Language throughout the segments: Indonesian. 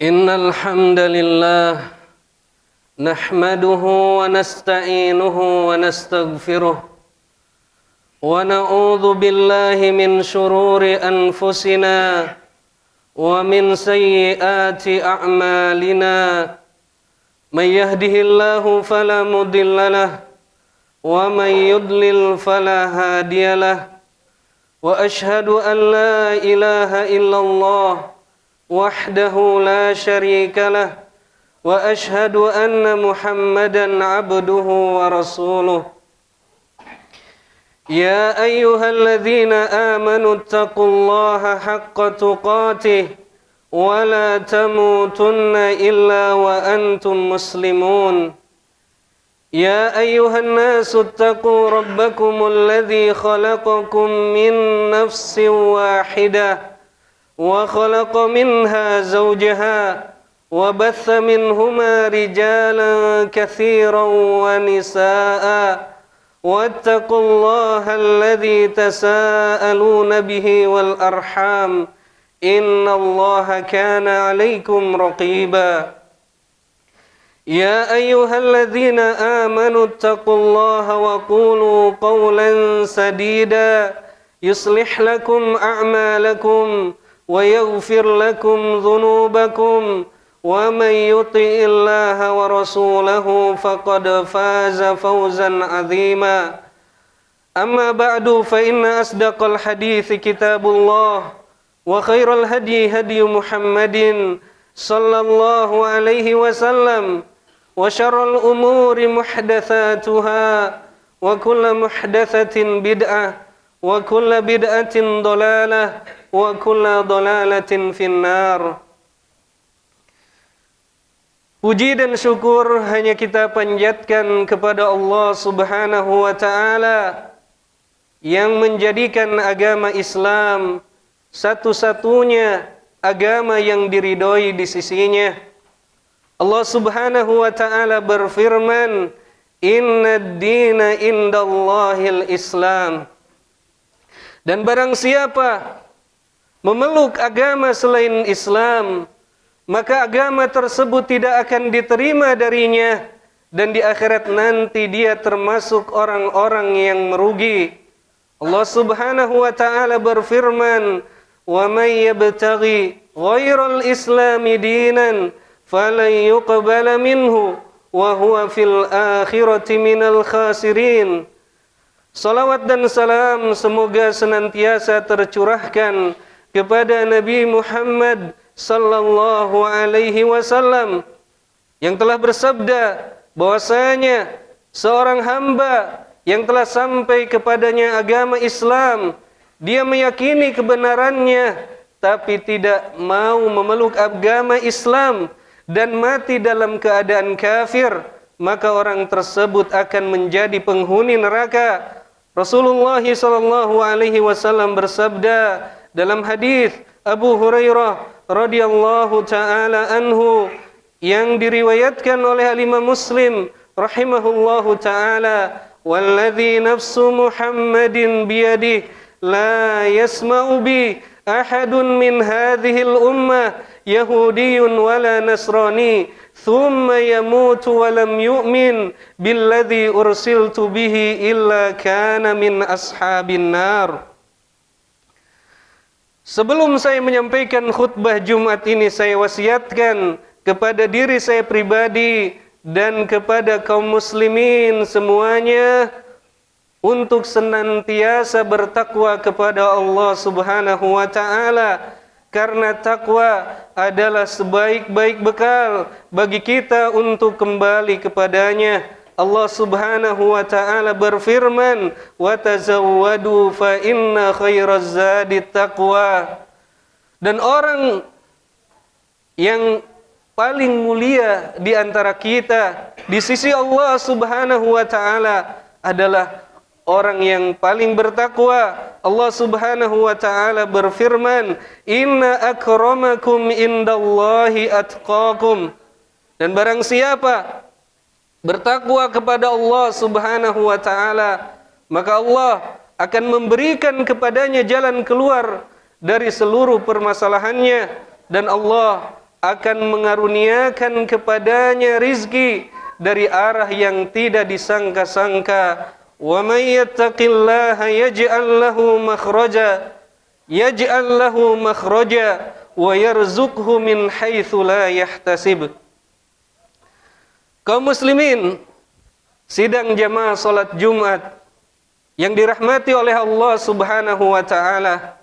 إن الحمد لله نحمده ونستعينه ونستغفره ونعوذ بالله من شرور أنفسنا ومن سيئات أعمالنا من يهده الله فلا مضل له ومن يضلل فلا هادي له وأشهد أن لا إله إلا الله وحده لا شريك له وأشهد أن محمدا عبده ورسوله يا أيها الذين آمنوا اتقوا الله حق تقاته ولا تموتن إلا وأنتم مسلمون يا أيها الناس اتقوا ربكم الذي خلقكم من نفس واحدة وخلق منها زوجها وبث منهما رجالا كثيرا ونساء واتقوا الله الذي تساءلون به والأرحام إن الله كان عليكم رقيبا يا أيها الذين آمنوا اتقوا الله وقولوا قولا سديدا يصلح لكم أعمالكم ويغفر لكم ذنوبكم ومن يطع الله ورسوله فقد فاز فوزا عظيما أما بعد فإن أصدق الحديث كتاب الله وخير الهدي هدي محمد صلى الله عليه وسلم وشر الأمور محدثاتها وكل محدثة بدعة وكل بدعة ضلالة وكل ضلالة في النار. Puji dan syukur hanya kita panjatkan kepada Allah Subhanahu wa Ta'ala yang menjadikan agama Islam satu-satunya agama yang diridhoi di sisinya. Allah Subhanahu wa Ta'ala berfirman, "Innad dina indallahil Islam." Dan barang siapa memeluk agama selain Islam, maka agama tersebut tidak akan diterima darinya, dan di akhirat nanti dia termasuk orang-orang yang merugi. Allah Subhanahu wa Ta'ala berfirman, "Wa may yabtaghi ghairal islami dinan falan yuqbala minhu wa huwa fil akhirati minal khasirin." Salawat dan salam semoga senantiasa tercurahkan kepada Nabi Muhammad sallallahu alaihi wasallam yang telah bersabda bahwasanya seorang hamba yang telah sampai kepadanya agama Islam, dia meyakini kebenarannya tapi tidak mau memeluk agama Islam dan mati dalam keadaan kafir, maka orang tersebut akan menjadi penghuni neraka. Rasulullah sallallahu alaihi wasallam bersabda dalam hadis Abu Hurairah radhiyallahu taala anhu yang diriwayatkan oleh Imam Muslim rahimahullahu taala, "Walladzi nafsu Muhammadin biyadihi la yasma'u bi ahadun min hadhil ummah yahudiyyun wala nasrani thumma yamutu wa lam yu'min billadzi ursiltu bihi illa kana min ashabin nar." Sebelum saya menyampaikan khutbah Jumat ini, saya wasiatkan kepada diri saya pribadi dan kepada kaum muslimin semuanya untuk senantiasa bertakwa kepada Allah Subhanahu wa Ta'ala, karena takwa adalah sebaik-baik bekal bagi kita untuk kembali kepadanya. Allah Subhanahu wa Ta'ala berfirman, "Wa tazawwadu fa inna khairaz zadi taqwa." Dan orang yang paling mulia di antara kita di sisi Allah Subhanahu wa Ta'ala adalah orang yang paling bertakwa. Allah Subhanahu wa Ta'ala berfirman, "Inna akramakum indallahi atqakum." Dan barang siapa bertakwa kepada Allah Subhanahu wa Ta'ala, maka Allah akan memberikan kepadanya jalan keluar dari seluruh permasalahannya, dan Allah akan mengaruniakan kepadanya rizki dari arah yang tidak disangka-sangka. Wa may yattaqillaha yaj'al lahu makhraja wa yarzuqhu min haitsu la yahtasib. Kaum muslimin, sidang jamaah salat Jumat yang dirahmati oleh Allah Subhanahu wa taala,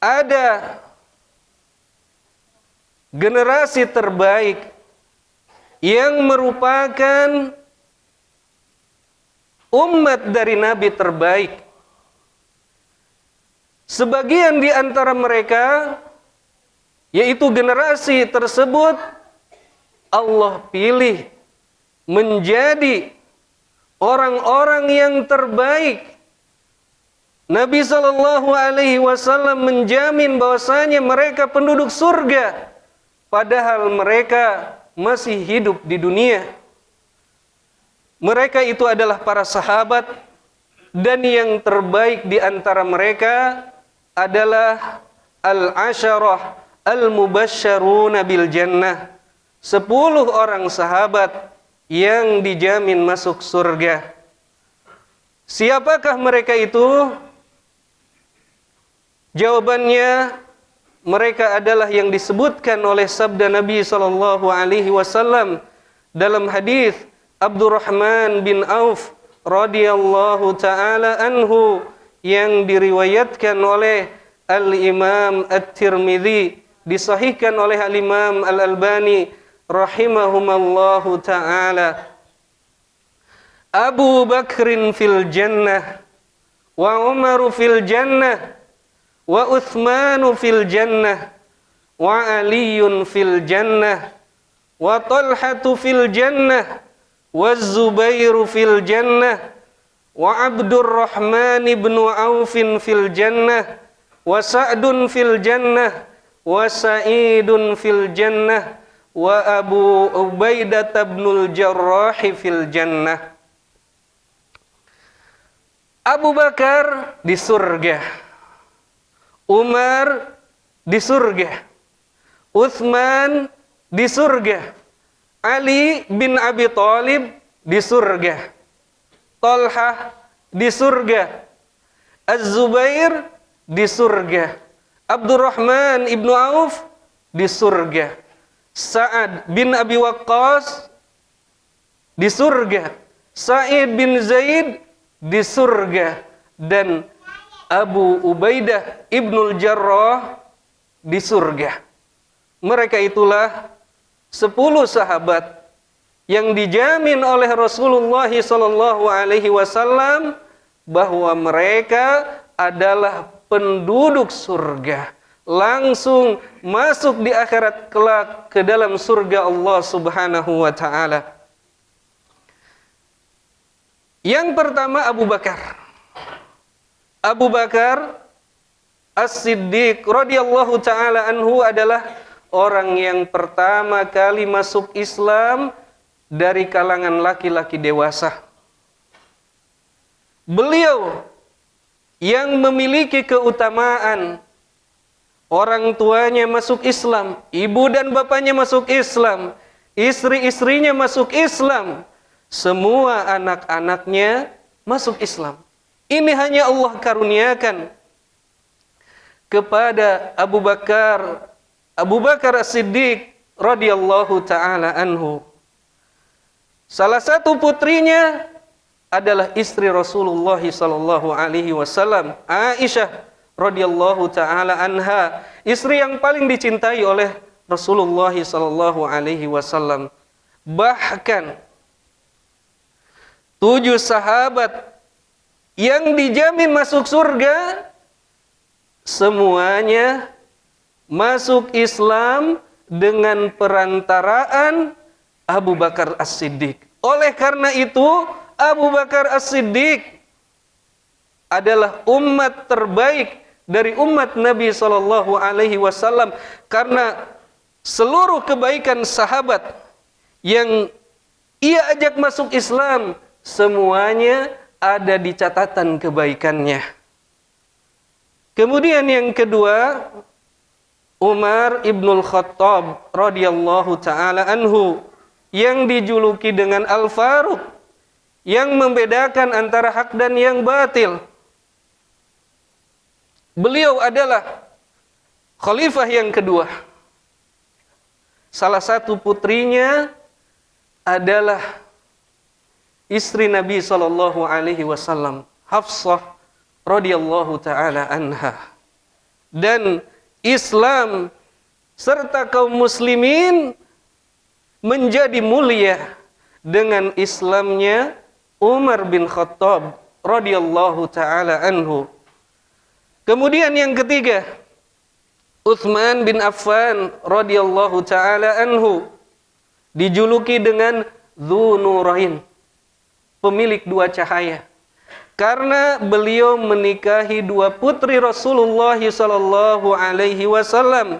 ada generasi terbaik yang merupakan umat dari Nabi terbaik. Sebagian di antara mereka, yaitu generasi tersebut, Allah pilih menjadi orang-orang yang terbaik. Nabi SAW menjamin bahwasanya mereka penduduk surga, padahal mereka masih hidup di dunia. Mereka itu adalah para sahabat, dan yang terbaik di antara mereka adalah al-asyarah al-mubasysyaruna bil jannah, 10 orang sahabat yang dijamin masuk surga. Siapakah mereka itu? Jawabannya, mereka adalah yang disebutkan oleh sabda Nabi SAW dalam hadis Abdurrahman bin Auf radhiyallahu taala anhu yang diriwayatkan oleh Al-Imam At-Tirmidzi, disahihkan oleh Al-Imam Al-Albani rahimahumallahu taala. Abu Bakrin fil jannah wa Umaru fil jannah wa Uthmanu fil jannah wa Aliyun fil jannah wa Talhatu fil jannah wa Zubairu fil jannah wa Abdurrahman ibn Aufin fil jannah wa Sa'dun fil jannah wa Sa'idun fil jannah wa Abu Ubaidah ibnul Jarrah fil jannah. Abu Bakar di surga, Umar di surga, Utsman di surga, Ali bin Abi Thalib di surga, Talhah di surga, Az-Zubair di surga, Abdurrahman ibnu Auf di surga, Sa'ad bin Abi Waqqas di surga, Sa'id bin Zaid di surga, dan Abu Ubaidah ibnul Jarrah di surga. Mereka itulah 10 sahabat yang dijamin oleh Rasulullah SAW bahwa mereka adalah penduduk surga, langsung masuk di akhirat kelak ke dalam surga Allah Subhanahu wa taala. Yang pertama Abu Bakar. Abu Bakar As-Siddiq radhiyallahu taala anhu adalah orang yang pertama kali masuk Islam dari kalangan laki-laki dewasa. Beliau yang memiliki keutamaan, orang tuanya masuk Islam, ibu dan bapaknya masuk Islam, istri-istrinya masuk Islam, semua anak-anaknya masuk Islam. Ini hanya Allah karuniakan kepada Abu Bakar As-Siddiq radhiyallahu taala anhu. Salah satu putrinya adalah istri Rasulullah sallallahu alaihi wasallam, Aisyah radhiyallahu taala anha, istri yang paling dicintai oleh Rasulullah sallallahu alaihi wasallam. Bahkan 7 sahabat yang dijamin masuk surga, semuanya masuk Islam dengan perantaraan Abu Bakar As-Siddiq. Oleh karena itu, Abu Bakar As-Siddiq adalah umat terbaik dari umat Nabi SAW, karena seluruh kebaikan sahabat yang ia ajak masuk Islam, semuanya ada di catatan kebaikannya. Kemudian yang kedua, Umar ibnul Khattab radhiyallahu taala anhu yang dijuluki dengan Al-Faruq, yang membedakan antara hak dan yang batil. Beliau adalah khalifah yang kedua. Salah satu putrinya adalah istri Nabi sallallahu alaihi wasallam, Hafsah radhiyallahu taala anha. Dan Islam serta kaum muslimin menjadi mulia dengan Islamnya Umar bin Khattab radhiyallahu taala anhu. Kemudian yang ketiga, Utsman bin Affan radhiyallahu taala anhu, dijuluki dengan Dzunurain, pemilik dua cahaya, karena beliau menikahi dua putri Rasulullah sallallahu alaihi wasallam.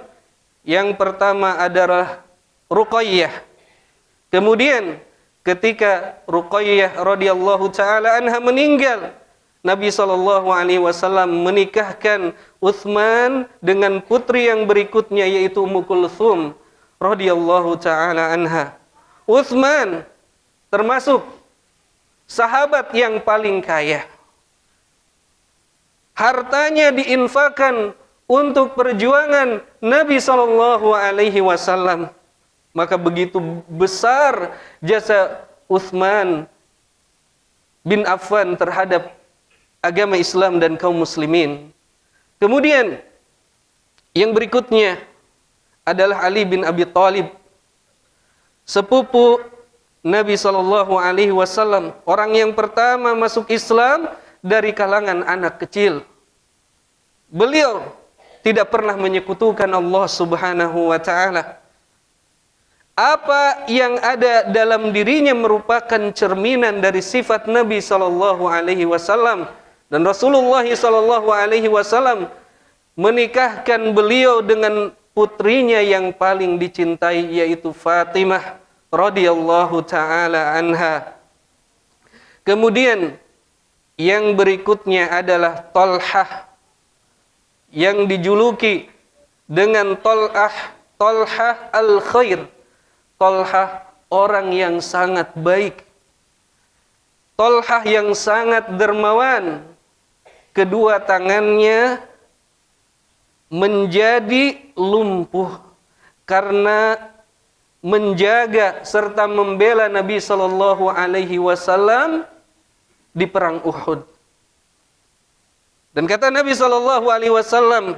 Yang pertama adalah Ruqayyah. Kemudian ketika Ruqayyah radhiyallahu taala anha meninggal, Nabi sallallahu alaihi wasallam menikahkan Utsman dengan putri yang berikutnya, yaitu Ummu Kulthum radhiyallahu taala anha. Utsman termasuk sahabat yang paling kaya. Hartanya diinfakkan untuk perjuangan Nabi sallallahu alaihi wasallam. Maka begitu besar jasa Utsman bin Affan terhadap agama Islam dan kaum muslimin. Kemudian yang berikutnya adalah Ali bin Abi Thalib, sepupu Nabi sallallahu alaihi wasallam, orang yang pertama masuk Islam dari kalangan anak kecil. Beliau tidak pernah menyekutukan Allah Subhanahu wa taala. Apa yang ada dalam dirinya merupakan cerminan dari sifat Nabi sallallahu alaihi wasallam, dan Rasulullah sallallahu alaihi wasallam menikahkan beliau dengan putrinya yang paling dicintai, yaitu Fatimah radhiyallahu taala anha. Kemudian yang berikutnya adalah Talhah, yang dijuluki dengan Talhah al-Khair. Talhah orang yang sangat baik, Talhah yang sangat dermawan. Kedua tangannya menjadi lumpuh karena menjaga serta membela Nabi sallallahu alaihi wasallam di perang Uhud. Dan kata Nabi sallallahu alaihi wasallam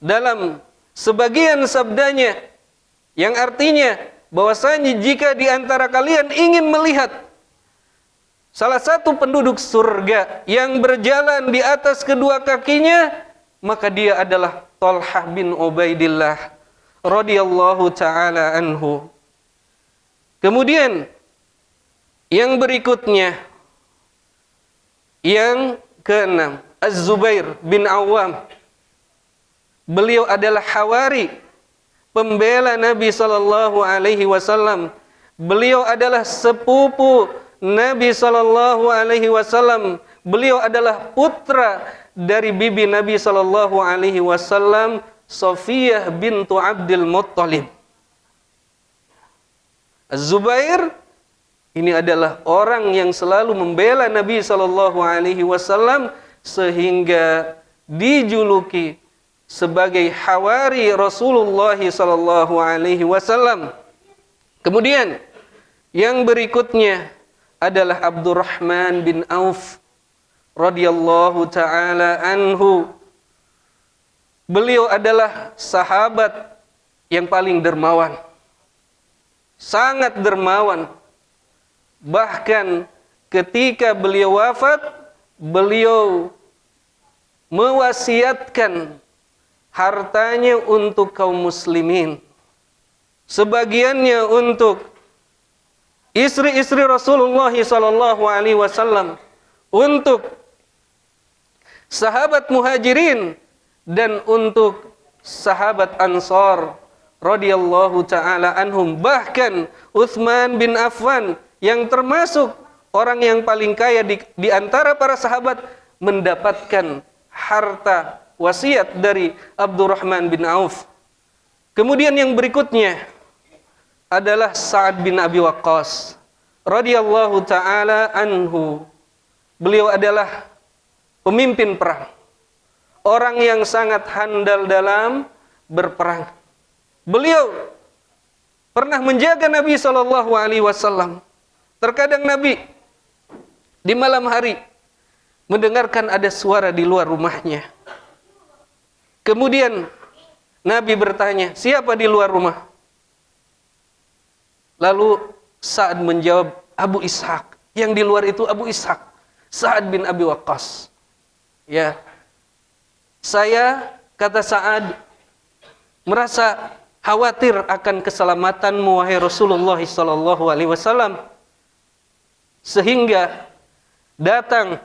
dalam sebagian sabdanya, yang artinya bahwasanya jika di antara kalian ingin melihat salah satu penduduk surga yang berjalan di atas kedua kakinya, maka dia adalah Talhah bin Ubaidillah radhiyallahu taala anhu. Kemudian yang berikutnya, yang keenam, Az-Zubair bin Awam. Beliau adalah hawari, pembela Nabi sallallahu alaihi wasallam. Beliau adalah sepupu Nabi sallallahu alaihi wasallam. Beliau adalah putra dari bibi Nabi sallallahu alaihi wasallam, Safiyah bintu Abdul Muttalib. Az-Zubair ini adalah orang yang selalu membela Nabi sallallahu alaihi wasallam sehingga dijuluki sebagai hawari Rasulullah sallallahu alaihi wasallam. Kemudian yang berikutnya adalah Abdurrahman bin Auf radhiyallahu taala anhu. Beliau adalah sahabat yang paling dermawan, sangat dermawan. Bahkan ketika beliau wafat, beliau mewasiatkan hartanya untuk kaum muslimin, sebagiannya untuk istri-istri Rasulullah sallallahu alaihi wasallam, untuk sahabat Muhajirin, dan untuk sahabat Ansar radhiyallahu taala anhum. Bahkan Utsman bin Affan yang termasuk orang yang paling kaya di antara para sahabat mendapatkan harta wasiat dari Abdurrahman bin Auf. Kemudian yang berikutnya adalah Sa'ad bin Abi Waqqas radhiyallahu taala anhu. Beliau adalah pemimpin perang, orang yang sangat handal dalam berperang. Beliau pernah menjaga Nabi sallallahu alaihi wasallam. Terkadang Nabi di malam hari mendengarkan ada suara di luar rumahnya. Kemudian Nabi bertanya, "Siapa di luar rumah?" Lalu Sa'ad menjawab, "Abu Ishaq." Yang di luar itu Abu Ishaq, Sa'ad bin Abi Waqqas. Ya. Saya, kata Sa'ad, merasa khawatir akan keselamatanmu wahai Rasulullah sallallahu alaihi wasallam, sehingga datang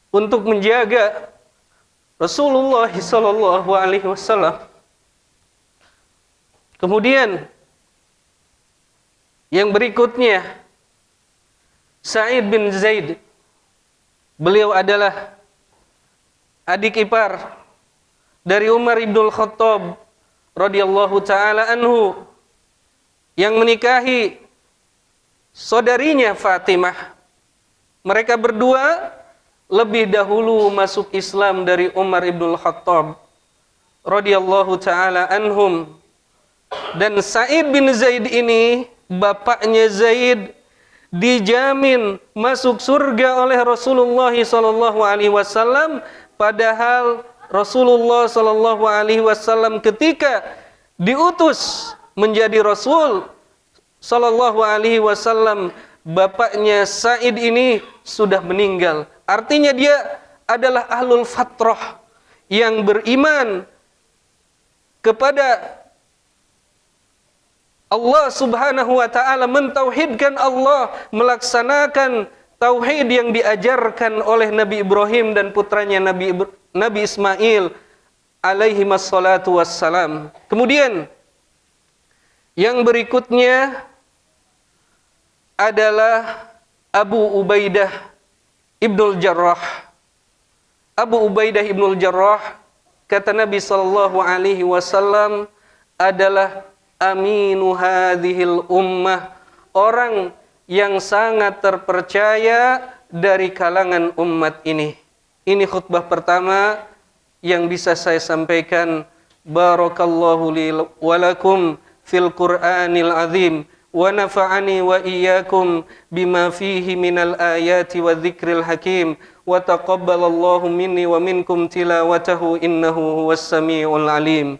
untuk menjaga Rasulullah sallallahu alaihi wasallam. Kemudian yang berikutnya Sa'id bin Zaid. Beliau adalah adik ipar dari Umar ibnul Khattab radhiyallahu taala anhu yang menikahi saudarinya Fatimah. Mereka berdua lebih dahulu masuk Islam dari Umar ibnul Khattab radhiyallahu taala anhum. Dan Sa'id bin Zaid ini, bapaknya Zaid, dijamin masuk surga oleh Rasulullah sallallahu alaihi wasallam, padahal Rasulullah sallallahu alaihi wasallam ketika diutus menjadi rasul sallallahu alaihi wasallam, bapaknya Sa'id ini sudah meninggal. Artinya dia adalah ahlul fatrah yang beriman kepada Allah subhanahu wa ta'ala, mentauhidkan Allah, melaksanakan tauhid yang diajarkan oleh Nabi Ibrahim dan putranya Nabi Ismail alaihi wassalatu wassalam. Kemudian yang berikutnya adalah Abu Ubaidah ibnul Jarrah. Abu Ubaidah ibnul Jarrah, kata Nabi sallallahu alaihi wasallam, adalah aminu hadhil ummah, orang yang sangat terpercaya dari kalangan umat ini. Ini khutbah pertama yang bisa saya sampaikan. Barakallahu li wa lakum fil Qur'anil azim wa nafa'ani wa iyyakum bima fihi minal ayati wa dzikril hakim wa taqabbalallahu minni wa minkum tilawatahu innahu huwas samiul alim.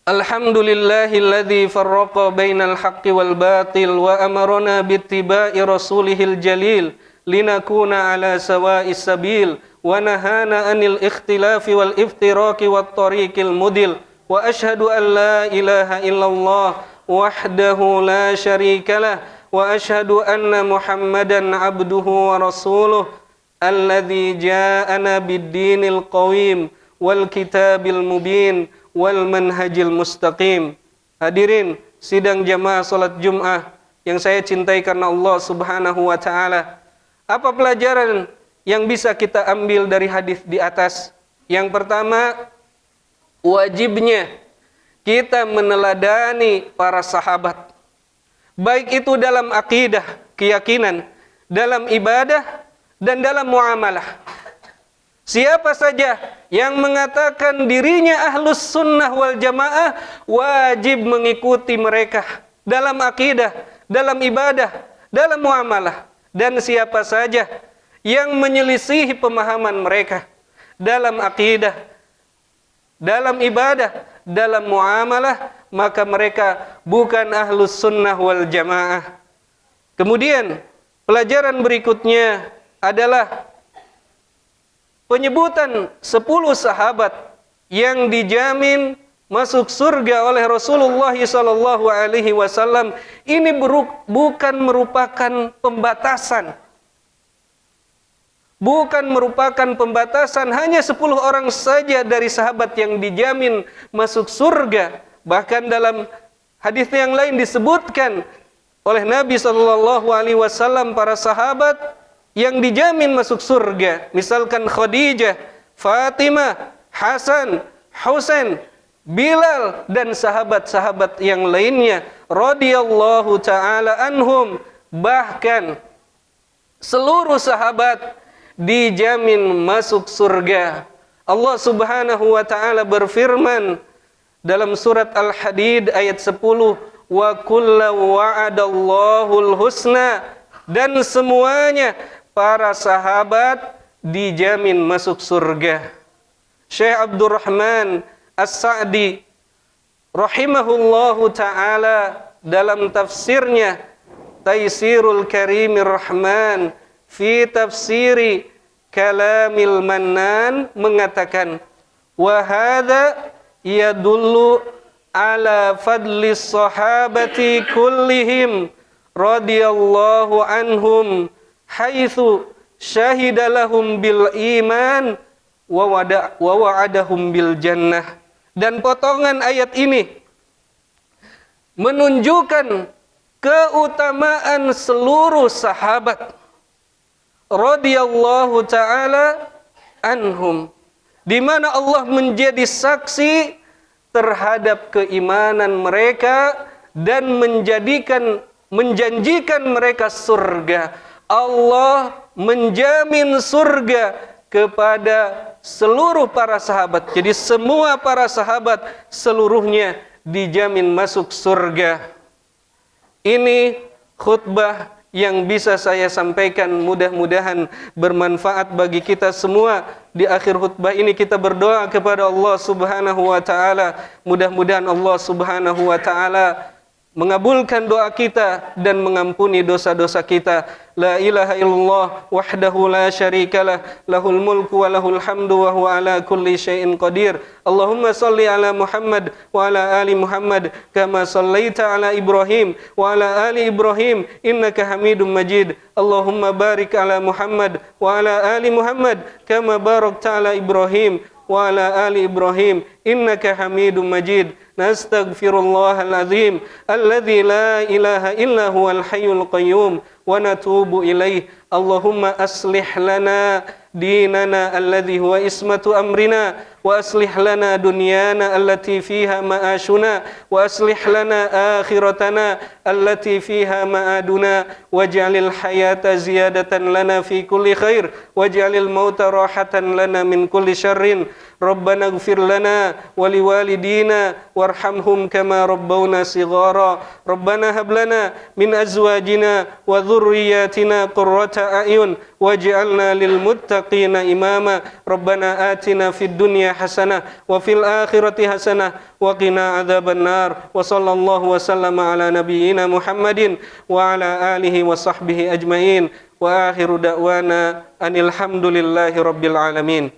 Alhamdulillahilladzi farraqa bainal haqqi wal batil wa amarna bittiba'i rasulihil jalil linakuna ala sawa'is sabil wa nahana anil ikhtilafi wal iftiraqi wat tariqil mudil wa ashhadu an la ilaha illallah wahdahu la syarikalah wa ashhadu anna Muhammadan abduhu wa rasuluh alladzi ja'ana bid-dinil qawim wal kitabil mubin wal manhajil mustaqim. Hadirin sidang jamaah salat Jumat yang saya cintai karena Allah subhanahu wa ta'ala. Apa pelajaran yang bisa kita ambil dari hadis di atas? Yang pertama, wajibnya kita meneladani para sahabat, baik itu dalam akidah, keyakinan, dalam ibadah, dan dalam muamalah. Siapa saja yang mengatakan dirinya ahlus sunnah wal jamaah, wajib mengikuti mereka dalam akidah, dalam ibadah, dalam muamalah. Dan siapa saja yang menyelisihi pemahaman mereka dalam akidah, dalam ibadah, dalam muamalah, maka mereka bukan ahlus sunnah wal jamaah. Kemudian pelajaran berikutnya adalah penyebutan 10 sahabat yang dijamin masuk surga oleh Rasulullah sallallahu alaihi wasallam. Ini bukan merupakan pembatasan, bukan merupakan pembatasan hanya 10 orang saja dari sahabat yang dijamin masuk surga. Bahkan dalam hadis yang lain disebutkan oleh Nabi SAW para sahabat yang dijamin masuk surga. Misalkan Khadijah, Fatimah, Hasan, Husain, Bilal dan sahabat-sahabat yang lainnya radhiyallahu taala anhum. Bahkan seluruh sahabat dijamin masuk surga. Allah Subhanahu wa taala berfirman dalam surat Al-Hadid ayat 10, wa kullu wa'adallahul husna, dan semuanya para sahabat dijamin masuk surga. Syekh Abdurrahman As-Sa'di rahimahullahu taala dalam tafsirnya Taisirul Karimir Rahman fi tafsiri Kalamil Mannan mengatakan, wa hadza yadullu ala fadlis sahabati kullihim radhiyallahu anhum haitsu syahida lahum bil iman wa wa'adahum bil jannah. Dan potongan ayat ini menunjukkan keutamaan seluruh sahabat radhiyallahu taala anhum, di mana Allah menjadi saksi terhadap keimanan mereka dan menjanjikan mereka surga. Allah menjamin surga kepada seluruh para sahabat. Jadi semua para sahabat seluruhnya dijamin masuk surga. Ini khutbah yang bisa saya sampaikan, mudah-mudahan bermanfaat bagi kita semua. Di akhir khutbah ini kita berdoa kepada Allah Subhanahu wa taala, mudah-mudahan Allah Subhanahu wa taala mengabulkan doa kita dan mengampuni dosa-dosa kita. La ilaha illallah wahdahu la syarikalah, lahul mulku wa lahul hamdu wa huwa ala kulli syai'in qadir. Allahumma salli ala Muhammad wa ala ali Muhammad kama sallaita ala Ibrahim wa ala ali Ibrahim innaka Hamidum Majid. Allahumma barik ala Muhammad wa ala ali Muhammad kama barakta ala Ibrahim wa ala ali Ibrahim innaka Hamidum Majid. Nastaghfirullahal azim alladzi la ilaha illa huwal hayyul qayyum wa natubu ilaih. Allahumma aslih lana dinana alladzi huwa ismatu amrina wa aslih lana dunyana allati fiha ma'ashuna wa aslih lana akhiratana allati fiha ma'aduna waj'alil hayata ziyadatan lana fi kulli khair waj'alil mauta rahatan lana min kulli syarrin. Rabbana ighfir lana wa liwalidina warhamhum kama rabbawna shighara. Rabbana hab lana min azwajina wa dhurriyyatina qurrata a'yun waj'alna lil muttaqina imama. Rabbana atina fid dunya hasanah wa fil akhirati hasanah wa qina adzaban nar. Wa sallallahu wa sallama ala nabiyyina Muhammadin wa ala alihi wa sahbihi ajmain. Wa akhiru da'wana anil hamdulillahi rabbil alamin.